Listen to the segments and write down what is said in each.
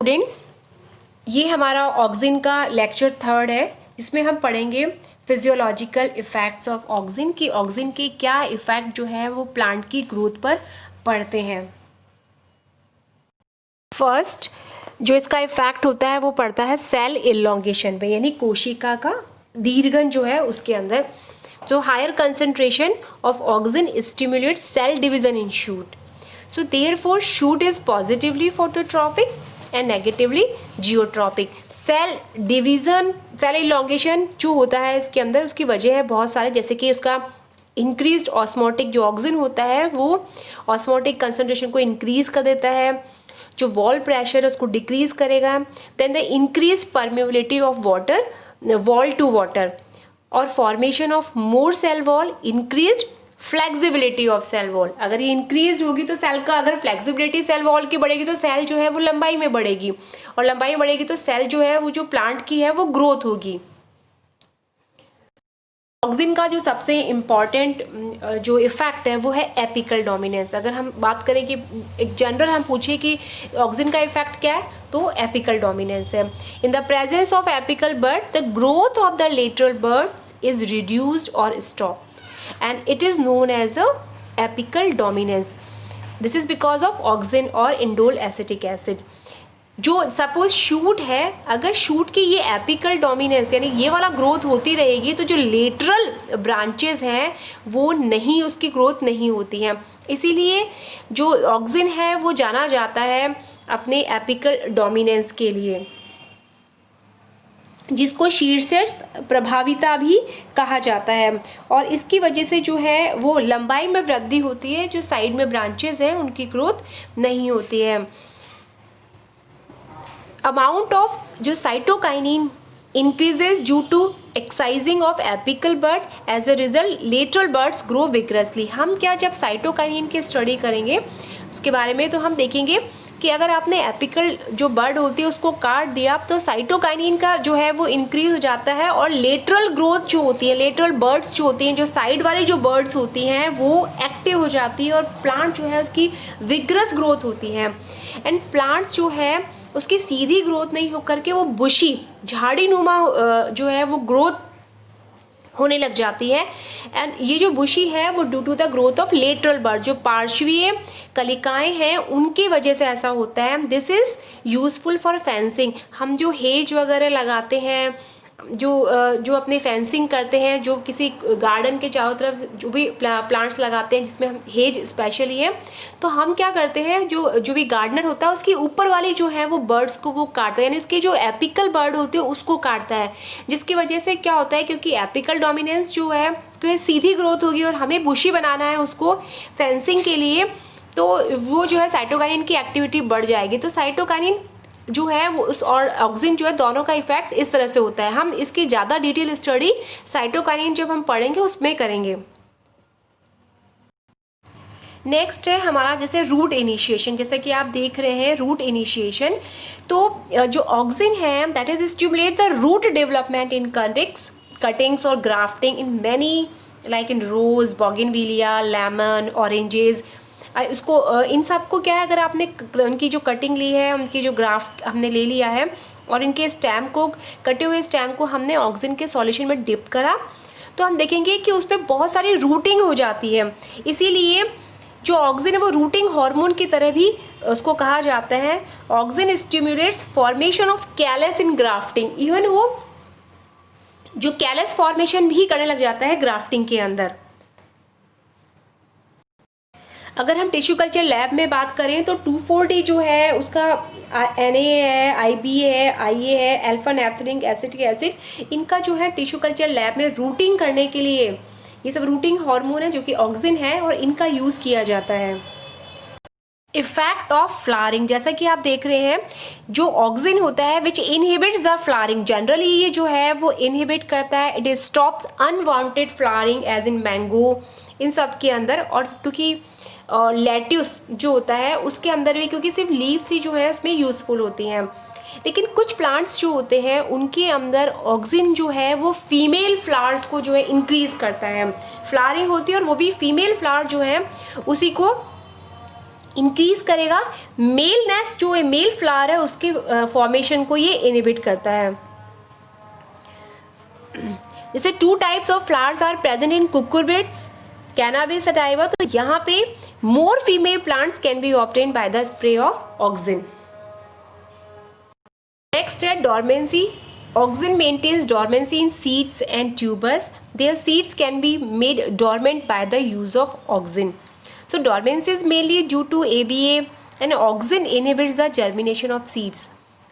Students, ये हमारा auxin का लेक्चर 3 है, जिसमें हम पढ़ेंगे फिजियोलॉजिकल इफ़ेक्ट्स ऑफ ऑक्सिन कि ऑक्सिन के क्या इफ़ेक्ट जो है वो प्लांट की ग्रोथ पर पड़ते हैं। फर्स्ट जो इसका इफ़ेक्ट होता है वो पड़ता है सेल इलॉन्गेशन पे, यानी कोशिका का दीर्घन जो है उसके अंदर। जो higher concentration of auxin stimulates cell division in shoot, so therefore shoot is positively phototropic and negatively geotropic। Cell division, cell elongation जो होता है इसके अंदर, उसकी वजह है बहुत सारे, जैसे कि उसका इंक्रीज्ड ऑस्मोटिक, जो ऑक्सिन होता है वो ऑस्मोटिक कंसंट्रेशन को इंक्रीज कर देता है, जो वॉल प्रेशर है उसको डिक्रीज करेगा। Then the increase permeability of water, wall to water, और formation of more cell wall, increased flexibility of cell wall. अगर ये इंक्रीज होगी तो सेल का, अगर फ्लेक्सिबिलिटी सेल वॉल की बढ़ेगी तो सेल जो है वो लंबाई में बढ़ेगी, और लंबाई बढ़ेगी तो सेल जो है वो जो प्लांट की है वो ग्रोथ होगी। ऑक्सिन का जो सबसे इम्पॉर्टेंट जो इफेक्ट है वो है एपिकल डोमिनेंस। अगर हम बात करें कि एक जनरल हम पूछे कि ऑक्सिन का इफेक्ट क्या है, तो एपिकल डोमिनेंस है। In the presence of apical bird the growth of the lateral birds is reduced और stop and it is known as a apical dominance. This is because of auxin और indole acetic acid। जो suppose shoot है, अगर shoot की ये apical dominance यानी ये वाला ग्रोथ होती रहेगी तो जो लेटरल ब्रांचेस हैं वो नहीं, उसकी ग्रोथ नहीं होती हैं। इसीलिए जो ऑक्सिन है वो जाना जाता है अपने एपिकल डोमिनेंस के लिए, जिसको शीर्षस्थ प्रभाविता भी कहा जाता है। और इसकी वजह से जो है वो लंबाई में वृद्धि होती है, जो साइड में ब्रांचेस हैं उनकी ग्रोथ नहीं होती है। अमाउंट ऑफ जो cytokinin increases due to excising of apical bud, as a result lateral buds grow vigorously. हम क्या, जब साइटोकाइनिन की स्टडी करेंगे उसके बारे में, तो हम देखेंगे कि अगर आपने एपिकल जो बर्ड होती है उसको काट दिया तो साइटोकाइनिन का जो है वो इंक्रीज हो जाता है, और लेटरल ग्रोथ जो होती है, लेटरल बर्ड्स जो होती हैं, जो साइड वाली जो बर्ड्स होती हैं वो एक्टिव हो जाती है, और प्लांट जो है उसकी विग्रस ग्रोथ होती है। एंड प्लांट जो है उसकी सीधी ग्रोथ नहीं होकर के वो बुशी, झाड़ी नुमा जो है वो ग्रोथ होने लग जाती है। एंड ये जो बुशी है वो due to the growth of lateral bud, जो पार्श्वीय कलिकाएं हैं उनकी वजह से ऐसा होता है। This is useful for fencing. हम जो हेज वगैरह लगाते हैं, जो अपने फेंसिंग करते हैं, जो किसी गार्डन के चारों तरफ जो भी प्लांट्स लगाते हैं जिसमें हम हेज स्पेशली है, तो हम क्या करते हैं, जो भी गार्डनर होता है उसकी ऊपर वाली जो है वो बर्ड्स को वो काटता है, यानी उसकी जो एपिकल बर्ड होती है उसको काटता है, जिसकी वजह से क्या होता है, क्योंकि एपिकल डोमिनेंस जो है उसकी सीधी ग्रोथ होगी और हमें बुशी बनाना है उसको फेंसिंग के लिए, तो वो जो है साइटोकाइनिन की एक्टिविटी बढ़ जाएगी। तो साइटोकाइनिन जो है वो उस और ऑक्सिन जो है दोनों का इफेक्ट इस तरह से होता है। हम इसकी ज़्यादा डिटेल स्टडी साइटोकाइनिन जब हम पढ़ेंगे उसमें करेंगे। नेक्स्ट है हमारा जैसे रूट इनिशिएशन, जैसे कि आप देख रहे हैं रूट इनिशिएशन, तो जो ऑक्सिन है that is stimulate the root development in cuttings और grafting in many, like in rose, bougainvillea, lemon, oranges. इसको इन सब को क्या है, अगर आपने उनकी जो कटिंग ली है, उनकी जो ग्राफ्ट हमने ले लिया है और इनके स्टेम को, कटे हुए स्टेम को हमने ऑक्सिन के सॉल्यूशन में डिप करा, तो हम देखेंगे कि उस पर बहुत सारी रूटिंग हो जाती है। इसीलिए जो ऑक्सिन है वो रूटिंग हार्मोन की तरह भी उसको कहा जाता है। Auxin stimulates formation of callus in grafting, even वो जो कैलस फॉर्मेशन भी करने लग जाता है ग्राफ्टिंग के अंदर। अगर हम टिश्यू कल्चर लैब में बात करें तो 2,4-D जो है उसका Na है, IBA है, IA है, अल्फा नैप्थलिक एसिटिक एसिड, इनका जो है टिश्यू कल्चर लैब में रूटिंग करने के लिए, ये सब रूटिंग हार्मोन है जो कि ऑक्सिन है और इनका यूज़ किया जाता है। इफेक्ट ऑफ फ्लावरिंग, जैसा कि आप देख रहे हैं जो ऑक्सिन होता है which inhibits the flowering, generally ये जो है वो इनहिबिट करता है, it stops unwanted flowering as in mango, इन सब के अंदर। और क्योंकि लेट्यूस जो होता है उसके अंदर भी, क्योंकि सिर्फ लीव्स ही जो है उसमें यूज़फुल होती हैं, लेकिन कुछ प्लांट्स जो होते हैं उनके अंदर ऑक्सिन जो है वो फीमेल फ्लावर्स को जो है इंक्रीज करता है, फ्लावरिंग होती है और वो भी फीमेल फ्लावर जो है उसी को इंक्रीज करेगा, मेल नेस्ट जो है मेल फ्लावर है उसके फॉर्मेशन को ये इनहिबिट करता है। जैसे 2 types of flowers are present in cucurbits, cannabis sativa, तो यहाँ पे more female plants can be obtain by the spray of auxin. Next है dormancy. Auxin maintains dormancy in seeds and tubers. Their seeds can be made dormant by the use of auxin. So dormancy is mainly due to ABA and auxin inhibits the germination of seeds.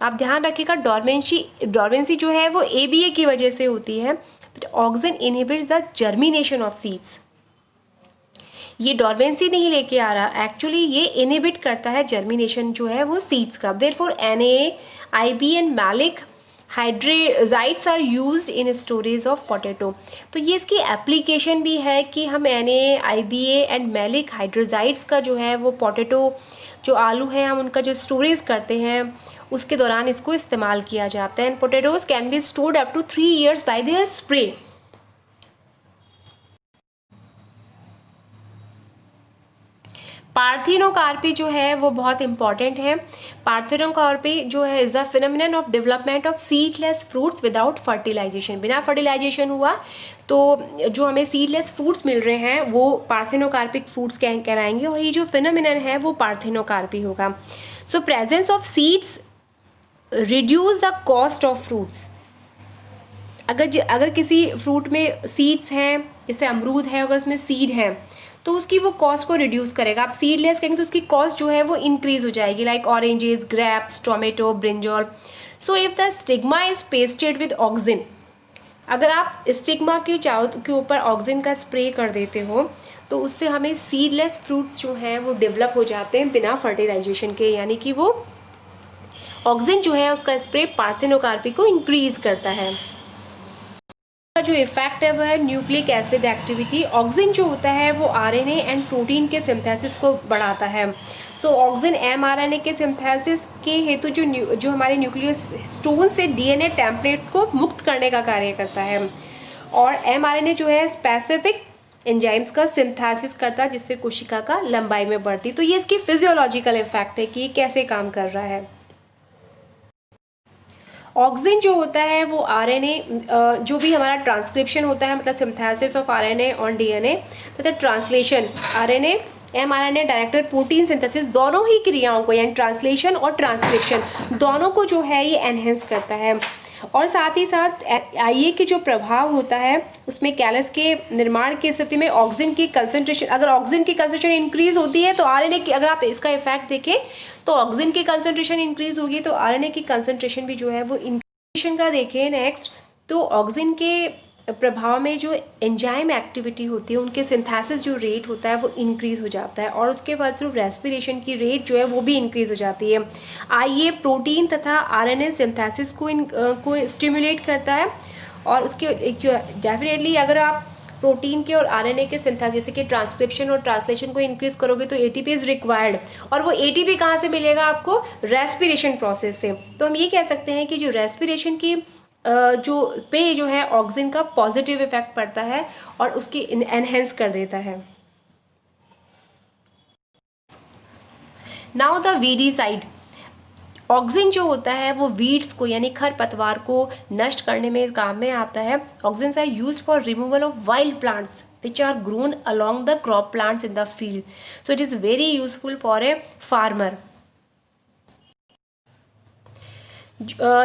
आप ध्यान रखिएगा dormancy जो है वो ABA की वजह से होती है, but auxin inhibits the germination of seeds. ये डोरमेंसी नहीं लेके आ रहा, एक्चुअली ये इनहिबिट करता है जर्मिनेशन जो है वो सीड्स का। Therefore NAA, IB and maleic hydrazides are used in storage of potato. तो ये इसकी एप्लीकेशन भी है कि हम NAA, IBA एंड मैलिक हाइड्रोजाइड्स का जो है वो पोटैटो जो आलू हैं हम उनका जो स्टोरेज करते हैं उसके दौरान इसको इस्तेमाल किया जाता है। And potatoes can be stored up to 3 years by their spray. Parthenocarpy जो है वो बहुत इंपॉर्टेंट है। पार्थिनोकार्पी जो है is the phenomenon of development of seedless fruits without fertilisation. बिना फर्टिलाइजेशन हुआ तो जो हमें सीडलेस फ्रूट्स मिल रहे हैं वो पार्थिनोकार्पिक फ्रूट्स कहलाएंगे और ये जो फिनोमिनन है वो पार्थिनोकार्पी होगा। So presence of seeds reduce the cost of fruits. अगर किसी फ्रूट में सीड्स हैं, जैसे अमरूद है, अगर उसमें सीड है तो उसकी वो कॉस्ट को रिड्यूस करेगा। आप सीडलेस करेंगे तो उसकी कॉस्ट जो है वो इंक्रीज हो जाएगी, like oranges, grapes, tomato, brinjal. So if the stigma is pasted with auxin, अगर आप स्टिग्मा के चारों के ऊपर ऑक्सिन का स्प्रे कर देते हो तो उससे हमें सीडलेस फ्रूट्स जो हैं वो डेवलप हो जाते हैं बिना फर्टिलाइजेशन के, यानी कि वो ऑक्सिन जो है उसका स्प्रे पार्थिनोकार्पी को इंक्रीज करता है। जो इफेक्ट है वो है न्यूक्लिक एसिड एक्टिविटी। ऑक्सिन जो होता है वो RNA एंड प्रोटीन के सिंथेसिस को बढ़ाता है। सो ऑक्सिन mRNA के सिंथेसिस के हेतु जो हमारे न्यूक्लियस स्टोन से DNA टेम्पलेट को मुक्त करने का कार्य करता है, और mRNA जो है स्पेसिफिक एंजाइम्स का सिंथेसिस करता है जिससे कोशिका का लंबाई में बढ़ती। तो ये इसकी फिजियोलॉजिकल इफेक्ट है कि ये कैसे काम कर रहा है। ऑक्सिन जो होता है वो RNA जो भी हमारा ट्रांसक्रिप्शन होता है, मतलब synthesis of RNA on DNA, मतलब translation RNA mRNA directed protein synthesis, दोनों ही क्रियाओं को यानी ट्रांसलेशन और ट्रांसक्रिप्शन दोनों को जो है ये एनहेंस करता है। और साथ ही साथ IA के जो प्रभाव होता है उसमें कैलस के निर्माण की स्थिति में ऑक्सिन की कंसंट्रेशन, अगर ऑक्सिन की कंसंट्रेशन इंक्रीज होती है तो RNA की, अगर आप इसका इफेक्ट देखें तो ऑक्सिन की कंसंट्रेशन इंक्रीज होगी तो RNA की कंसंट्रेशन भी जो है वो इंक्रीज का देखें नेक्स्ट, तो ऑक्सिन के प्रभाव में जो एंजाइम एक्टिविटी होती है उनके सिंथेसिस जो रेट होता है वो इंक्रीज हो जाता है और उसके बाद सिर्फ रेस्पिरेशन की रेट जो है वो भी इंक्रीज हो जाती है। IA प्रोटीन तथा RNA सिंथेसिस को स्टिमुलेट करता है और उसके डेफिनेटली अगर आप प्रोटीन के और RNA के सिंथेसिस जैसे कि ट्रांसक्रिप्शन और ट्रांसलेशन को इंक्रीज करोगे तो ATP इज रिक्वायर्ड, और वो ATP कहाँ से मिलेगा आपको? रेस्पिरेशन प्रोसेस से। तो हम ये कह सकते हैं कि जो रेस्पिरेशन की जो है ऑक्सिन का पॉजिटिव इफेक्ट पड़ता है और उसकी एनहेंस कर देता है। Now the weedicide. ऑक्सिन जो होता है वो वीड्स को यानी खरपतवार को नष्ट करने में काम में आता है। Auxins are used for removal of wild plants which are grown along the crop plants in the field. So it is very useful for a farmer.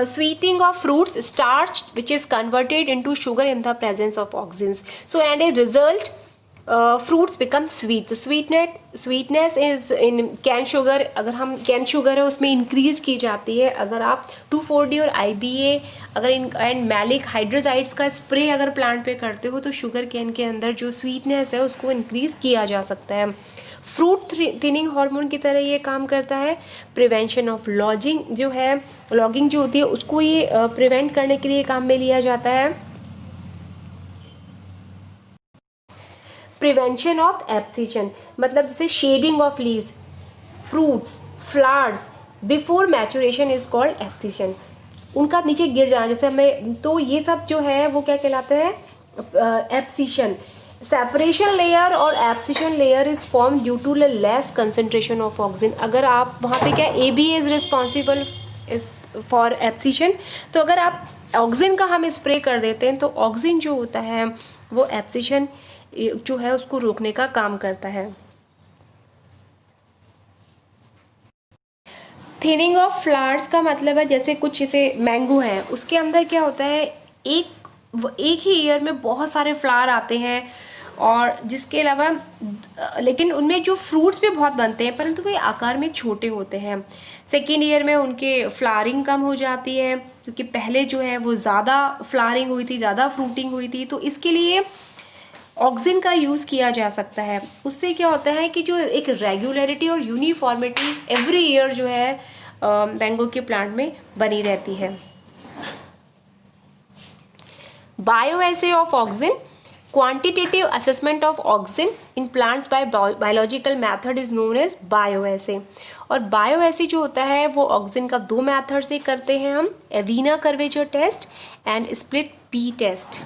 Sweetening of fruits, starch which is converted into sugar in the presence of auxins. So and a result fruits become sweet. So sweetness is in cane sugar, अगर हम cane sugar है उसमें increase की जाती है। अगर आप 2,4-D और IBA अगर एंड मैलिक हाइड्रोजाइड्स का स्प्रे अगर प्लांट पे करते हो तो शुगर कैन के अंदर जो स्वीटनेस है उसको इंक्रीज किया जा सकता है। फ्रूट थिनिंग हार्मोन की तरह ये काम करता है। प्रिवेंशन ऑफ लॉगिंग जो होती है उसको ये प्रिवेंट करने के लिए काम में लिया जाता है। प्रिवेंशन ऑफ एब्सिशन, मतलब जैसे shedding of leaves, fruits, flowers before maturation is called abscission. उनका नीचे गिर जाना जैसे हमें, तो ये सब जो है वो क्या कहलाता है? एब्सिशन। सेपरेशन लेयर और abscission layer is form due to less concentration of oxygen. अगर आप वहाँ पे क्या AB is responsible for abscission, तो अगर आप ऑक्सीजन का हम स्प्रे कर देते हैं तो ऑक्सीजन जो होता है वो एब्सिशन जो है उसको रोकने का काम करता है। थिनिंग ऑफ फ्लावर्स का मतलब है जैसे कुछ जैसे मैंगो है, उसके अंदर क्या होता है, एक ही ईयर में बहुत सारे फ्लावर आते हैं, और जिसके अलावा लेकिन उनमें जो फ्रूट्स भी बहुत बनते हैं परंतु वे आकार में छोटे होते हैं। सेकेंड ईयर में उनके फ्लावरिंग कम हो जाती है क्योंकि पहले जो है वो ज़्यादा फ्लावरिंग हुई थी, ज़्यादा फ्रूटिंग हुई थी, तो इसके लिए ऑक्सीजन का यूज़ किया जा सकता है। उससे क्या होता है कि जो एक रेगुलरिटी और यूनिफॉर्मिटी एवरी ईयर जो है मैंगो के प्लांट में बनी रहती है। Bioassay of oxygen, quantitative assessment of oxygen in plants by biological method is known as bioassay. और बायोएसे जो होता है वो ऑक्सीजन का 2 मेथड से करते हैं हम, Avena curvature test and split pea test.